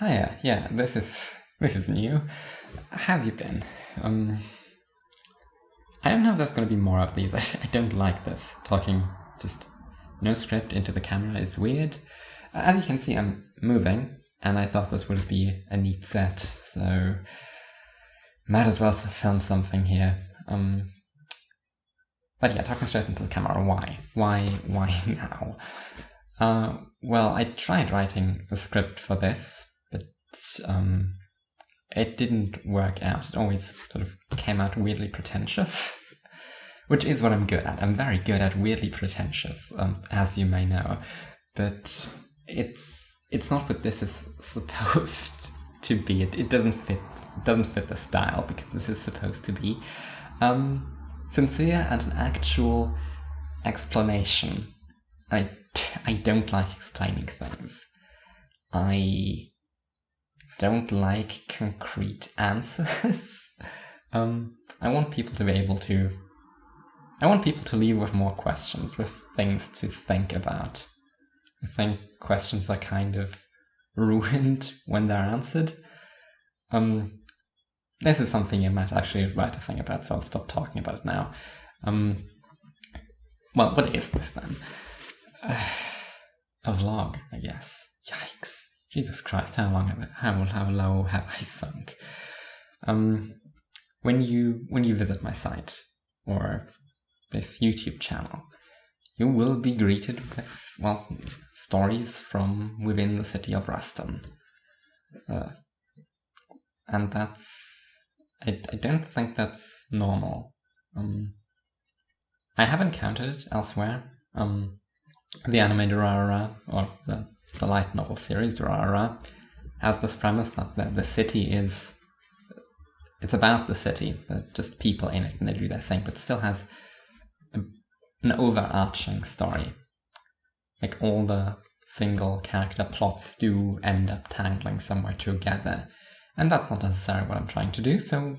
Hiya, yeah, this is new. How have you been? I don't know if there's going to be more of these. I don't like this. Talking just no script into the camera is weird. As you can see, I'm moving, and I thought this would be a neat set, so might as well film something here. But yeah, talking straight into the camera. Why? Why now? Well, I tried writing the script for this, but it didn't work out. It always sort of came out weirdly pretentious, which is what I'm good at. I'm very good at weirdly pretentious, as you may know. But it's not what this is supposed to be. It doesn't fit. It doesn't fit the style, because this is supposed to be sincere and an actual explanation. I don't like explaining things. I don't like concrete answers. I want people to be able to... I want people to leave with more questions, with things to think about. I think questions are kind of ruined when they're answered. This is something you might actually write a thing about, so I'll stop talking about it now. Well, what is this then? A vlog, I guess. Yikes. Jesus Christ, how low have I sunk? When you visit my site, or this YouTube channel, you will be greeted with, well, stories from within the city of Rasten. And that's... I don't think that's normal. I have encountered it elsewhere. The anime Durarara, or the light novel series Durarara, has this premise that the city is... It's about the city, just people in it, and they do their thing, but it still has an overarching story. Like, all the single character plots do end up tangling somewhere together. And that's not necessarily what I'm trying to do, so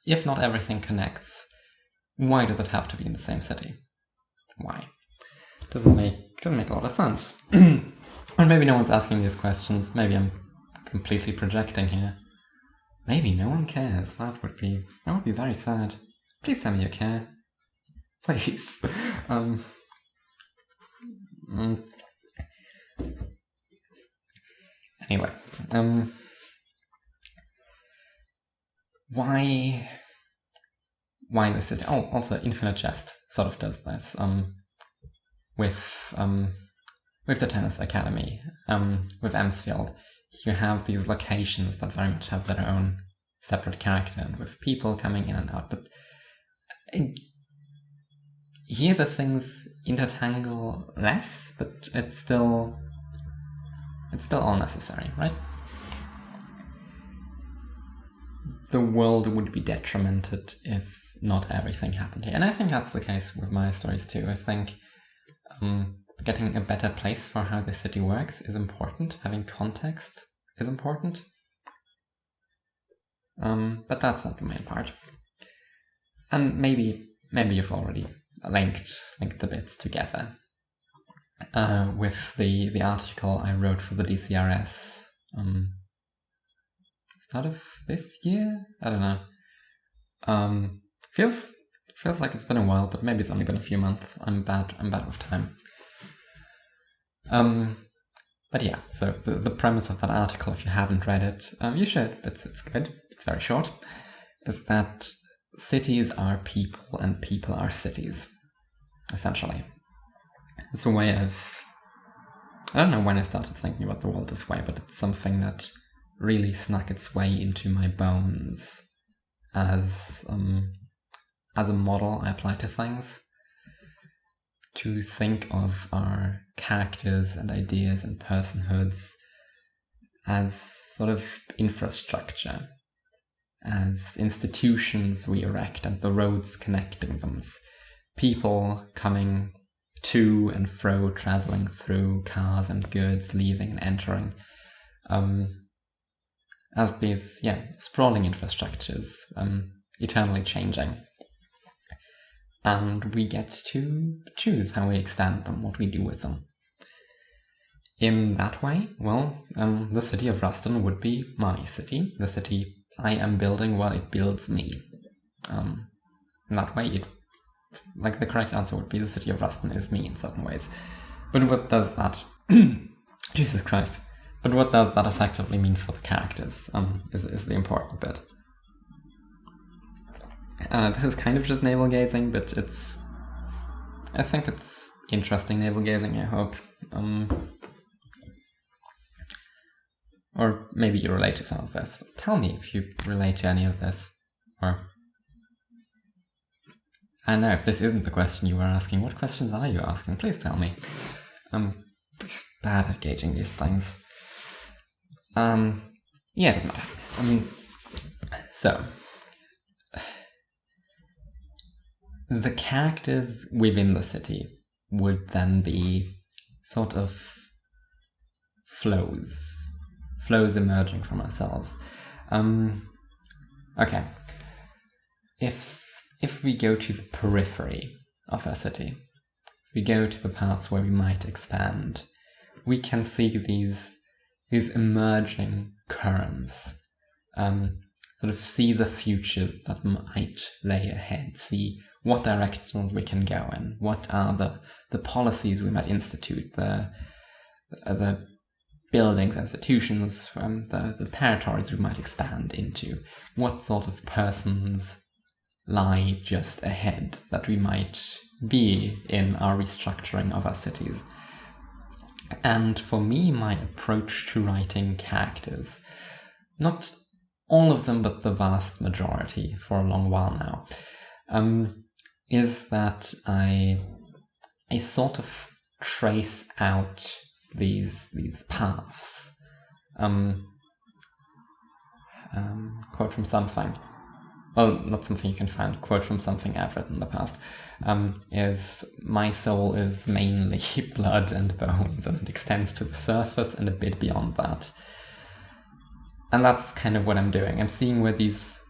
if not everything connects, why does it have to be in the same city? Why? Doesn't make a lot of sense. Or maybe no one's asking these questions. Maybe I'm completely projecting here. Maybe no one cares. That would be very sad. Please tell me you care. Please. Anyway, why the city? Oh, also Infinite Jest sort of does this. With the tennis academy, with Emsfield, you have these locations that very much have their own separate character, and with people coming in and out. But here the things intertangle less, but it's still all necessary, right? The world would be detrimented if not everything happened here. And I think that's the case with my stories too. I think getting a better place for how the city works is important. Having context is important. But that's not the main part. And maybe you've already linked the bits together with the article I wrote for the DCRS start of this year? I don't know. Feels like it's been a while, but maybe it's only been a few months. I'm bad with time. But yeah, so the premise of that article, if you haven't read it, you should. It's good. It's very short. Is that cities are people and people are cities, essentially. It's a way of... I don't know when I started thinking about the world this way, but it's something that really snuck its way into my bones as a model I apply to things. To think of our characters and ideas and personhoods as sort of infrastructure, as institutions we erect and the roads connecting them, people coming to and fro, traveling through, cars and goods leaving and entering, as these sprawling infrastructures, eternally changing. And we get to choose how we expand them, what we do with them. in that way, well, the city of Rasten would be my city. The city I am building, well, it builds me. In that way, the correct answer would be the city of Rasten is me in certain ways. But what does that... Jesus Christ. But what does that effectively mean for the characters, is the important bit. This is kind of just navel-gazing, but I think it's interesting navel-gazing, I hope. Or maybe you relate to some of this. Tell me if you relate to any of this. Or... I know, if this isn't the question you were asking, what questions are you asking? Please tell me. I'm bad at gauging these things. Yeah, it doesn't matter. So, the characters within the city would then be sort of flows emerging from ourselves. Okay. If we go to the periphery of our city, if we go to the parts where we might expand, we can see these emerging currents, sort of see the futures that might lay ahead, see what directions we can go in, what are the policies we might institute, the buildings, institutions, the territories we might expand into, what sort of persons lie just ahead that we might be in our restructuring of our cities. And for me, my approach to writing characters, not all of them, but the vast majority for a long while now, is that I sort of trace out these paths. Quote from something. Well, not something you can find. Quote from something I've written in the past. Is my soul is mainly blood and bones, and it extends to the surface and a bit beyond that. And that's kind of what I'm doing. I'm seeing where these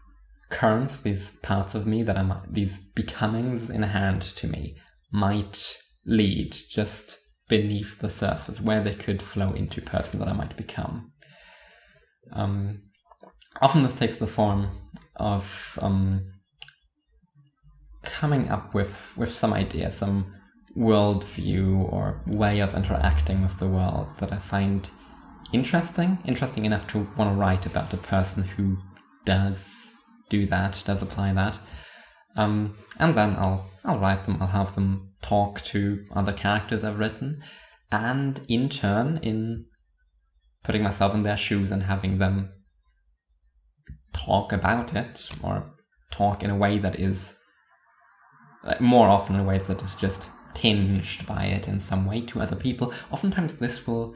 currents, these parts of me these becomings inherent to me, might lead just beneath the surface, where they could flow into person that I might become. Often this takes the form of coming up with some idea, some worldview or way of interacting with the world that I find interesting enough to want to write about a person who does do that, does apply that. And then I'll write them, I'll have them talk to other characters I've written, and in turn, in putting myself in their shoes and having them talk about it, or talk in a way that is, more often in ways that is just tinged by it in some way to other people, oftentimes this will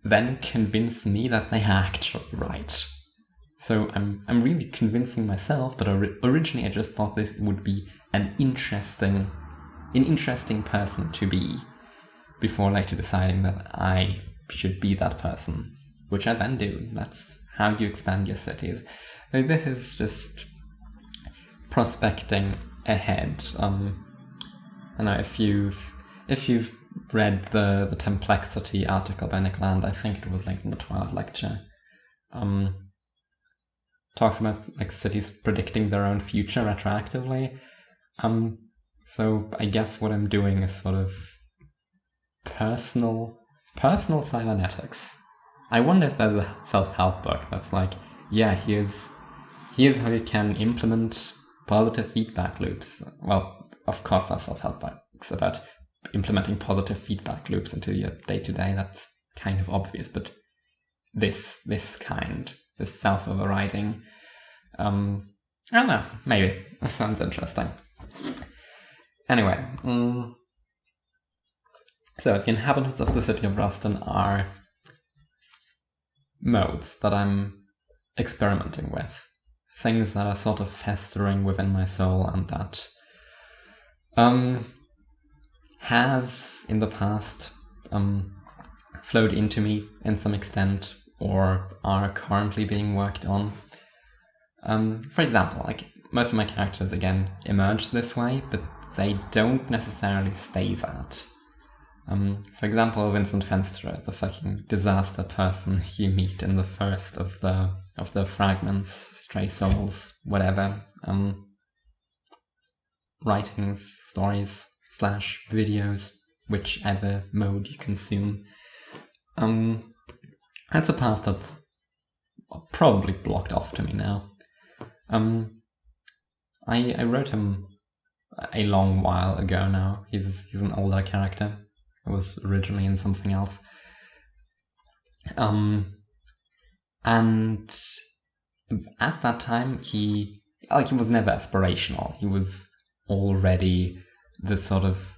then convince me that they are actually right. So I'm really convincing myself, but originally I just thought this would be an interesting person to be, before later deciding that I should be that person, which I then do. That's how you expand your cities. So this is just prospecting ahead. I know if you've read the Templexity article by Nick Land, I think it was linked in the Twilight lecture. Talks about cities predicting their own future retroactively. So I guess what I'm doing is sort of personal cybernetics. I wonder if there's a self-help book that's here's how you can implement positive feedback loops. Well, of course there's self-help books about implementing positive feedback loops into your day-to-day. That's kind of obvious, but this self-overriding, I don't know, maybe. That sounds interesting. Anyway, so the inhabitants of the city of Rasten are modes that I'm experimenting with, things that are sort of festering within my soul and that have in the past flowed into me in some extent or are currently being worked on. For example, most of my characters again emerge this way, but they don't necessarily stay that. For example, Vincent Fenster, the fucking disaster person you meet in the first of the fragments, Stray Souls, whatever, writings, stories, / videos, whichever mode you consume. That's a path that's probably blocked off to me now. I wrote him a long while ago now. He's an older character. It was originally in something else. And at that time, he was never aspirational. He was already the sort of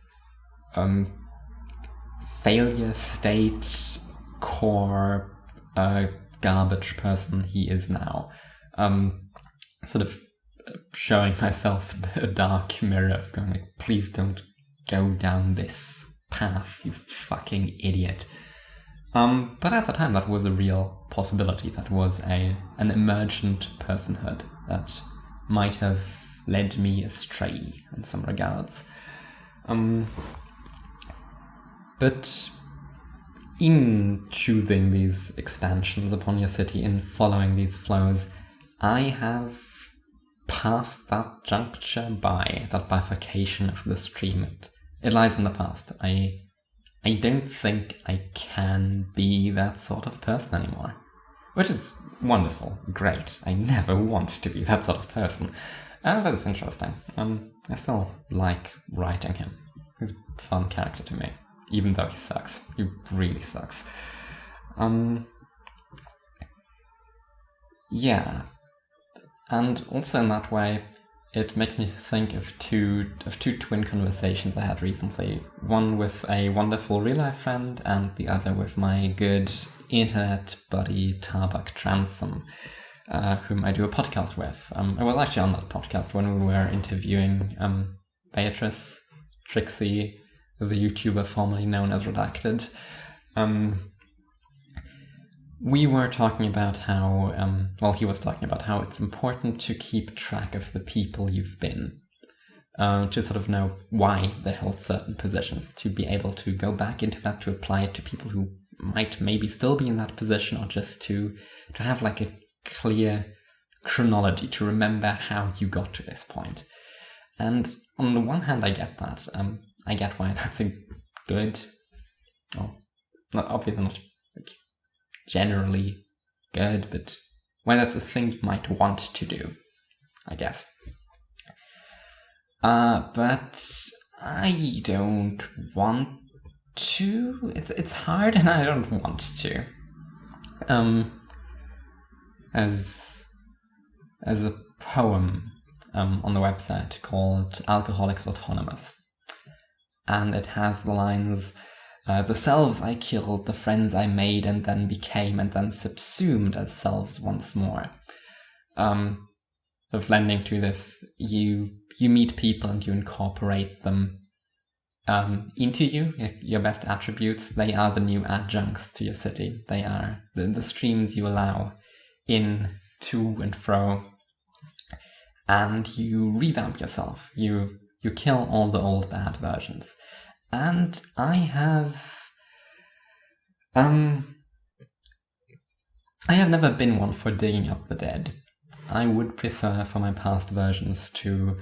failure state core garbage person he is now. Sort of showing myself the dark mirror of going like, please don't go down this path, you fucking idiot. But at the time, that was a real possibility. That was an emergent personhood that might have led me astray in some regards. But in choosing these expansions upon your city, in following these flows, I have passed that juncture by, that bifurcation of the stream. It lies in the past. I don't think I can be that sort of person anymore. Which is wonderful, great. I never want to be that sort of person. But it's interesting. I still like writing him. He's a fun character to me, even though he sucks. He really sucks. Yeah. And also in that way, it makes me think of two twin conversations I had recently. One with a wonderful real-life friend, and the other with my good internet buddy Tarbak Transom, whom I do a podcast with. I was actually on that podcast when we were interviewing Beatrice, Trixie, the YouTuber formerly known as Redacted. We were talking about how, he was talking about how it's important to keep track of the people you've been, to sort of know why they held certain positions, to be able to go back into that, to apply it to people who might maybe still be in that position, or just to have like a clear chronology, to remember how you got to this point. And on the one hand, I get that. I get why that's a good, obviously not like generally good, but why that's a thing you might want to do, I guess. But I don't want to. It's hard, and I don't want to. As a poem on the website called Alcoholics Autonomous, and it has the lines, the selves I killed, the friends I made and then became and then subsumed as selves once more. Of lending to this, you meet people and you incorporate them into you, your best attributes. They are the new adjuncts to your city. They are the streams you allow in, to and fro. And you revamp yourself. You kill all the old bad versions. And I have never been one for digging up the dead. I would prefer for my past versions to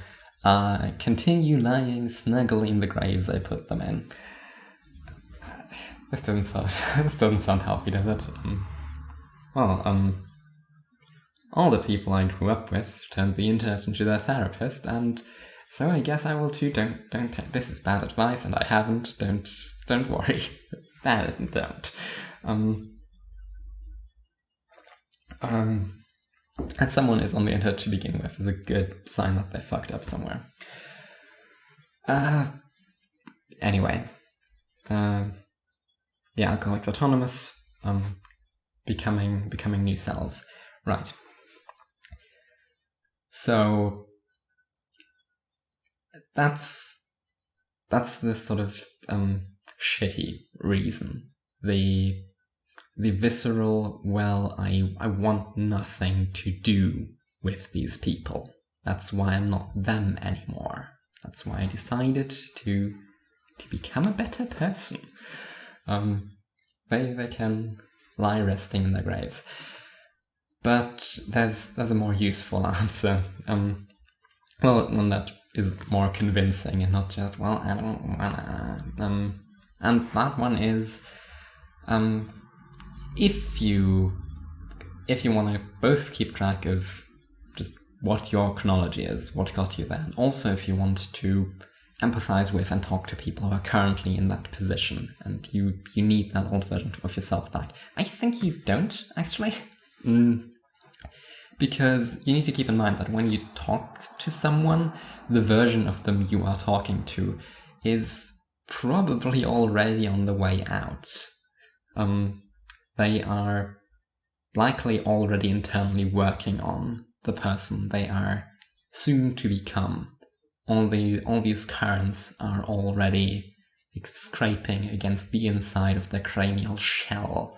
continue lying snugly in the graves I put them in. This doesn't sound healthy, does it? All the people I grew up with turned the internet into their therapist, and so I guess I will too. Don't take this is bad advice, and I haven't. Don't worry. Bad and don't. And someone is on the internet to begin with is a good sign that they fucked up somewhere. Anyway. Alcoholics Autonomous, becoming new selves. Right. So that's this sort of shitty reason. The visceral, well, I want nothing to do with these people. That's why I'm not them anymore. That's why I decided to become a better person. They can lie resting in their graves. But there's a more useful answer. One that is more convincing and not just, well, I don't wanna. And that one is, if you want to both keep track of just what your chronology is, what got you there, and also if you want to empathize with and talk to people who are currently in that position, and you need that old version of yourself back. I think you don't, actually. Because you need to keep in mind that when you talk to someone, the version of them you are talking to is probably already on the way out. They are likely already internally working on the person they are soon to become. All these currents are already scraping against the inside of their cranial shell.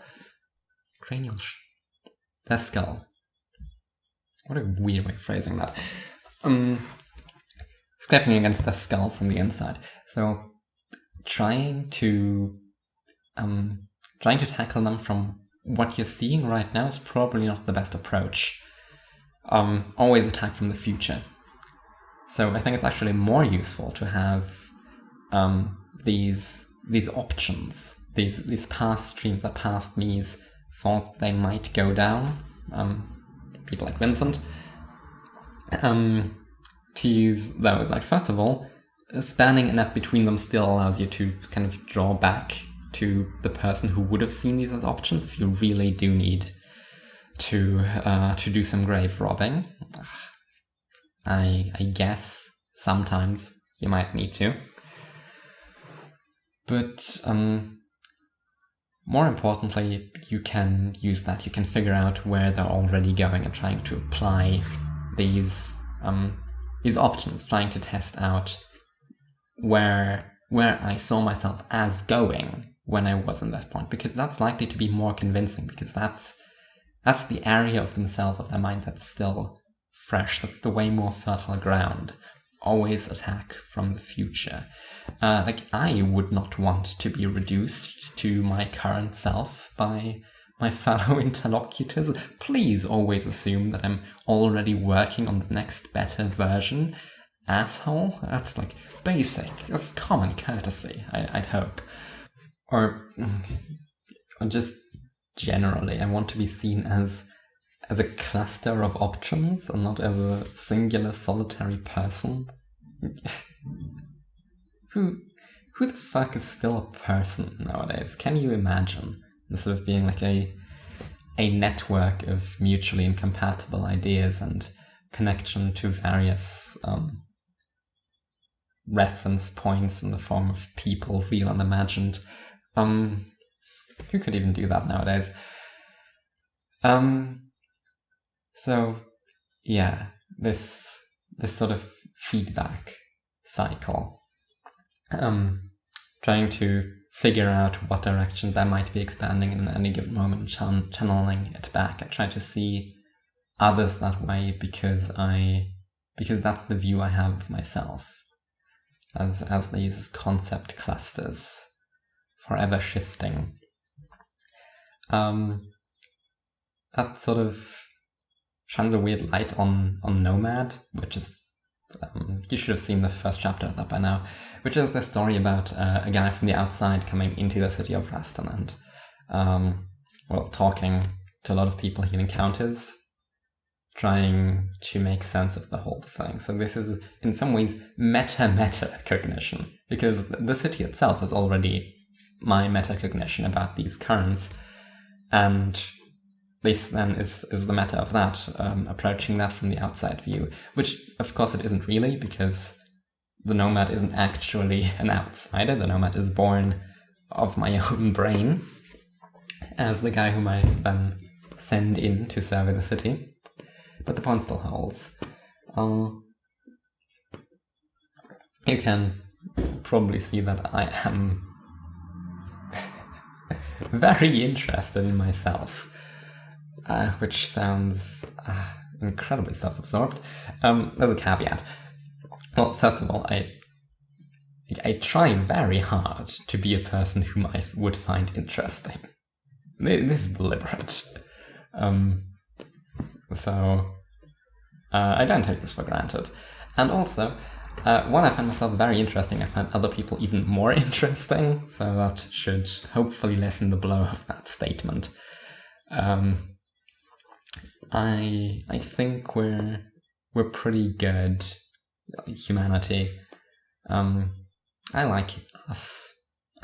Their skull. What a weird way of phrasing that. Scraping against their skull from the inside. So trying to tackle them from what you're seeing right now is probably not the best approach. Always attack from the future. So I think it's actually more useful to have these options, these past streams that past me's thought they might go down. People like Vincent. To use those, like, first of all, spanning a net between them still allows you to kind of draw back to the person who would have seen these as options if you really do need to do some grave robbing. I guess sometimes you might need to. But more importantly, you can use that. You can figure out where they're already going and trying to apply these options, trying to test out where I saw myself as going when I was in that point, because that's likely to be more convincing, because that's the area of themselves, of their mind, that's still fresh. That's the way more fertile ground. Always attack from the future. I would not want to be reduced to my current self by my fellow interlocutors. Please always assume that I'm already working on the next better version. Asshole? That's like basic. That's common courtesy, I'd hope. Or just generally, I want to be seen as a cluster of options and not as a singular solitary person. Who the fuck is still a person nowadays? Can you imagine? Instead of being like a network of mutually incompatible ideas and connection to various reference points in the form of people, real and imagined. Who could even do that nowadays? So, yeah, this sort of feedback cycle. Trying to figure out what directions I might be expanding in any given moment, channeling it back. I try to see others that way because that's the view I have of myself, as these concept clusters, forever shifting. That sort of shines a weird light on Nomad, which is, you should have seen the first chapter of that by now, which is the story about a guy from the outside coming into the city of Rasten and, talking to a lot of people he encounters, trying to make sense of the whole thing. So this is, in some ways, meta-cognition, because the city itself is already my metacognition about these currents, and this then is the meta of that, approaching that from the outside view, which of course it isn't really, because the Nomad isn't actually an outsider. The Nomad is born of my own brain as the guy whom I then send in to survey the city. But the point still holds. You can probably see that I am very interested in myself, which sounds incredibly self-absorbed. There's a caveat. Well, first of all, I try very hard to be a person whom I would find interesting. This is deliberate. So I don't take this for granted. And also, while I find myself very interesting, I find other people even more interesting. So that should hopefully lessen the blow of that statement. I think we're pretty good, humanity. I like us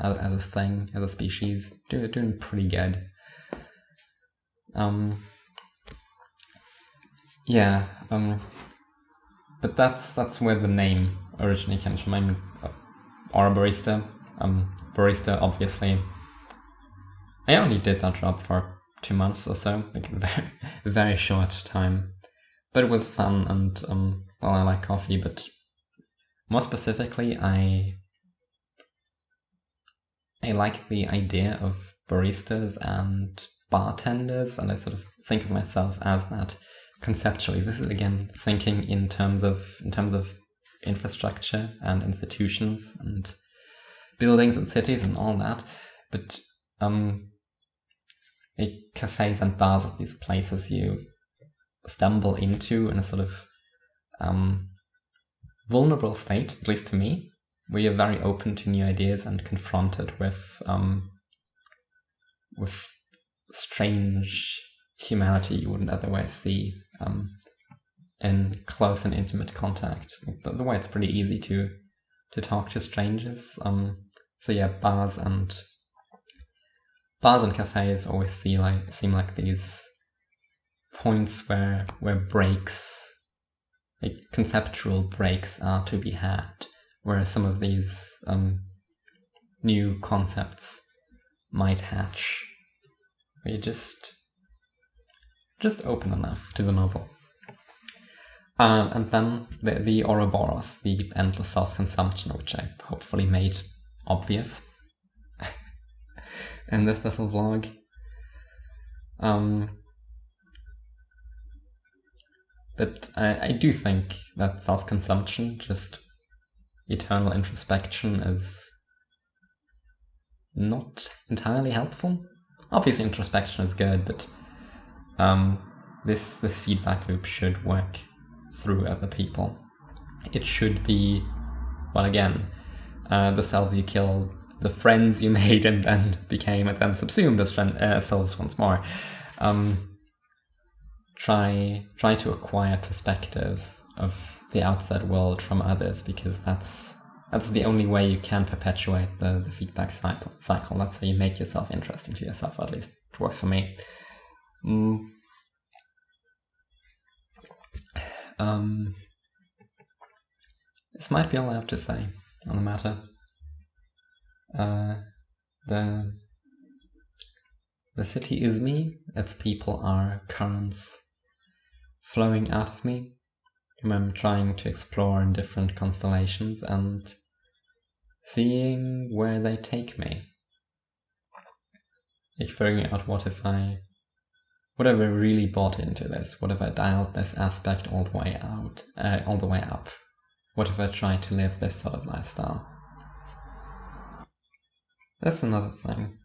as a thing, as a species, doing pretty good. But that's where the name originally comes from. I'm Oroborista. Barista, obviously. I only did that job for 2 months or so, like a very, very short time. But it was fun, and well, I like coffee, but more specifically, I like the idea of baristas and bartenders, and I sort of think of myself as that conceptually. This is again thinking in terms of infrastructure and institutions and buildings and cities and all that. But cafes and bars are these places you stumble into in a sort of vulnerable state, at least to me, where you're very open to new ideas and confronted with strange humanity you wouldn't otherwise see in close and intimate contact. The way it's pretty easy to talk to strangers. So yeah, bars and cafes always seem like these points where breaks, like conceptual breaks, are to be had, where some of these new concepts might hatch. Where you just open enough to the novel. And then the Ouroboros, the endless self-consumption, which I hopefully made obvious in this little vlog. But I do think that self-consumption, just eternal introspection, is not entirely helpful. Obviously introspection is good, but this feedback loop should work through other people. It should be, well, again, the selves you killed, the friends you made and then subsumed as selves once more. Try to acquire perspectives of the outside world from others, because that's the only way you can perpetuate the feedback cycle. That's how you make yourself interesting to yourself, or at least it works for me. This might be all I have to say on the matter. The city is me. Its people are currents flowing out of me, whom I'm trying to explore in different constellations and seeing where they take me. Like figuring out what if I really bought into this? What if I dialed this aspect all the way up? What if I tried to live this sort of lifestyle? That's another thing.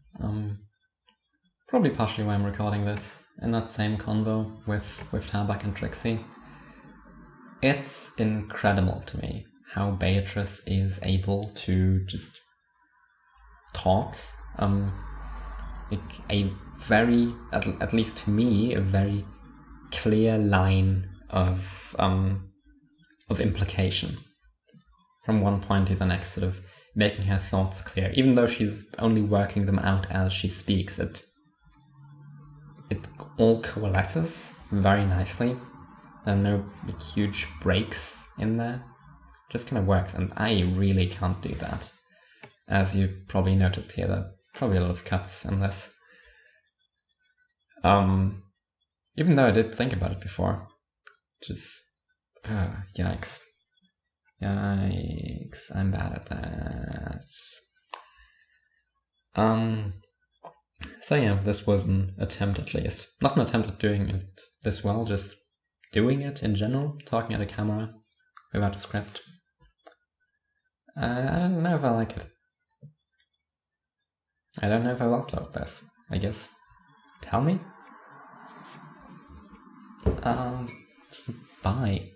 Probably partially why I'm recording this in that same convo with Tabak and Trixie. It's incredible to me how Beatrice is able to just talk. Like a very, at least to me, a very clear line of implication from one point to the next, sort of making her thoughts clear, even though she's only working them out as she speaks. It all coalesces very nicely. There are no huge breaks in there. It just kind of works, and I really can't do that. As you probably noticed here, there are probably a lot of cuts in this. Even though I did think about it before. Just, yikes. Yikes, I'm bad at this. So yeah, this was an attempt at least. Not an attempt at doing it this well, just doing it in general, talking at a camera without a script. I don't know if I like it. I don't know if I'll upload this. I guess. Tell me. Bye.